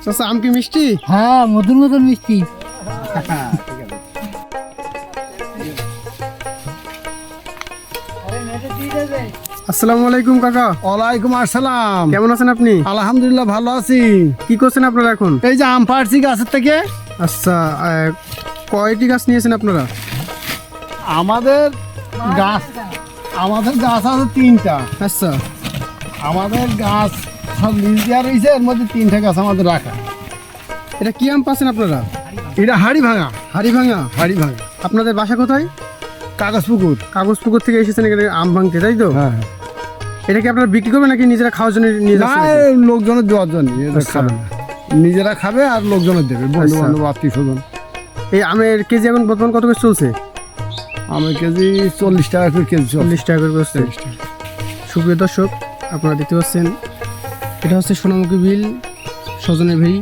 চাচা আম কি মিষ্টি? হ্যাঁ, মধুর মতন মিষ্টি। আসসালামু আলাইকুম কাকা। ওয়ালাইকুম আসসালাম। কেমন আছেন আপনি? আলহামদুলিল্লাহ ভালো আছি। কি করছেন আপনারা এখন? এই যে আম পাড়ছি গাছের থেকে। আচ্ছা, কয়টি গাছ নিয়েছেন আপনারা? আমাদের গাছ আছে 3টা। আচ্ছা, আমাদের গাছ সব লিজ দেওয়া রয়েছে, এর মধ্যে 3টা গাছ আমাদের রাখা। এটা কি আম পাচ্ছেন আপনারা? এটা হাড়ি ভাঙা। হাড়ি ভাঙা। আপনাদের বাসা কোথায়? কাগজ পুকুর। কাগজ পুকুর থেকে এসেছেন এখানে আম ভাঙতে, তাই তো? হ্যাঁ। এটা কি আপনারা বিক্রি করবেন নাকি নিজেরা খাওয়ার জন্য নিয়ে না, যাচ্ছেন? এই লোকজনের দেওয়ার জন্য। এরা আচ্ছা। খাবে না। নিজেরা খাবে আর লোকজনের দেবে, বন্ধু বান্ধব আত্মীয় স্বজন। এই আমের কেজি এখন বর্তমান কত করে চলছে? আমের কেজি 40 টাকা করে কেজি চলে। 40 টাকা করে বসছে। সুপ্রিয় দর্শক, আপনারা দেখতে পাচ্ছেন এটা হচ্ছে সোনামুখী বিল, সজনের ভেড়ি।